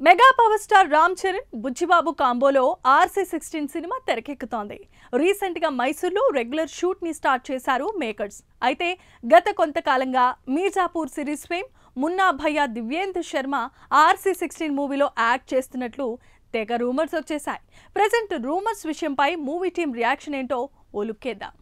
Mega power star Ram Charan Buchibabu కాంబోలో RC16 cinema తెరకెక్కుతోంది. Recent గా మైసూర్లో రెగ్యులర్ షూట్ ని స్టార్ట్ చేశారు మేకర్స్. అయితే గత కొంతకాలంగా మీర్జాపూర్ సిరీస్ ఫేమ్ మున్నా భయ్యా దివ్యేందు శర్మ RC16 మూవీలో యాక్ట్ చేస్తున్నట్లు తెగ రూమర్స్ వచ్చేసాయి. ప్రెజెంట్ రూమర్స్ విషయంపై మూవీ టీం రియాక్షన్ ఏంటో ఓ లుక్కేద్దాం.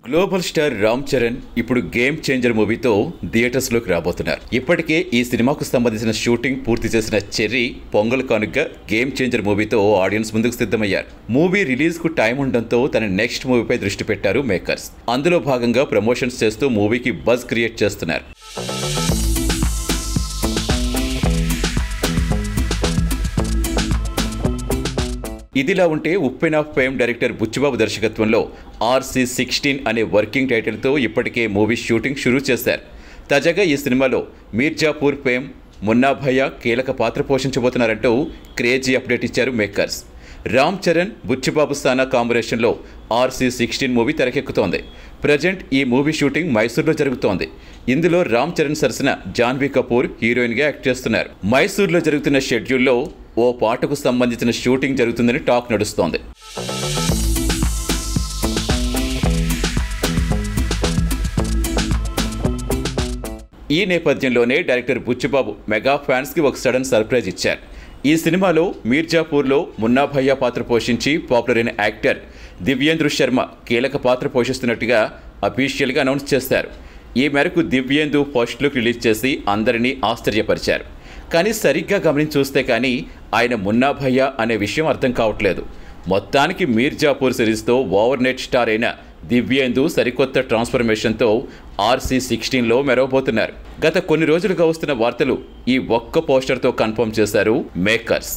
గ్లోబల్ స్టార్ రామ్ చరణ్ ఇప్పుడు గేమ్ చేంజర్ మూవీతో థియేటర్స్ లోకి రాబోతున్నారు. ఇప్పటికే ఈ సినిమాకు సంబంధించిన షూటింగ్ పూర్తి చేసిన చెర్రీ పొంగల్ కానుక గేమ్ చేంజర్ మూవీతో ఆడియన్స్ ముందుకు సిద్ధమయ్యారు. మూవీ రిలీజ్ కు టైం ఉండడంతో తన నెక్స్ట్ మూవీపై దృష్టి పెట్టారు మేకర్స్. అందులో భాగంగా ప్రమోషన్స్ చేస్తూ మూవీకి బజ్ క్రియేట్ చేస్తున్నారు. ఇదిలా ఉంటే ఉప్పెన్ ఆఫ్ ఫేమ్ డైరెక్టర్ బుచ్చిబాబు దర్శకత్వంలో RC16 అనే వర్కింగ్ టైటిల్తో ఇప్పటికే మూవీ షూటింగ్ షురూ చేశారు. తాజాగా ఈ సినిమాలో మీర్జాపూర్ ఫేమ్ మున్నా భయ్యా కీలక పాత్ర పోషించబోతున్నారంటూ క్రేజీ అప్డేట్ ఇచ్చారు మేకర్స్. రామ్ చరణ్ బుచ్చిబాబు సానా కాంబినేషన్లో RC16 మూవీ తెరకెక్కుతోంది. ప్రజెంట్ ఈ మూవీ షూటింగ్ మైసూర్లో జరుగుతోంది. ఇందులో రామ్ చరణ్ సరసన జాన్వీ కపూర్ హీరోయిన్గా యాక్ట్ చేస్తున్నారు. మైసూర్లో జరుగుతున్న షెడ్యూల్లో ఓ పాటకు సంబంధించిన షూటింగ్ జరుగుతుందని టాక్ నడుస్తోంది. ఈ నేపథ్యంలోనే డైరెక్టర్ బుచ్చిబాబు మెగా ఫ్యాన్స్కి ఒక సడన్ సర్ప్రైజ్ ఇచ్చారు. ఈ సినిమాలో మీర్జాపూర్లో మున్నా భయ్యా పాత్ర పోషించి పాపులర్ అయిన యాక్టర్ దివ్యేందు శర్మ కీలక పాత్ర పోషిస్తున్నట్టుగా అఫీషియల్గా అనౌన్స్ చేశారు. ఈ మేరకు దివ్యేందు ఫస్ట్ లుక్ రిలీజ్ చేసి అందరినీ ఆశ్చర్యపరిచారు. కానీ సరిగ్గా గమనించి చూస్తే కానీ ఆయన మున్నా భయ్యా అనే విషయం అర్థం కావట్లేదు. మొత్తానికి మీర్జాపూర్ సిరీస్తో ఓవర్ నెట్ స్టార్ అయిన దివ్యేందు సరికొత్త ట్రాన్స్ఫర్మేషన్తో RC16లో మెరవబోతున్నారు. గత కొన్ని రోజులుగా వస్తున్న వార్తలు ఈ ఒక్క పోస్టర్తో కన్ఫర్మ్ చేశారు మేకర్స్.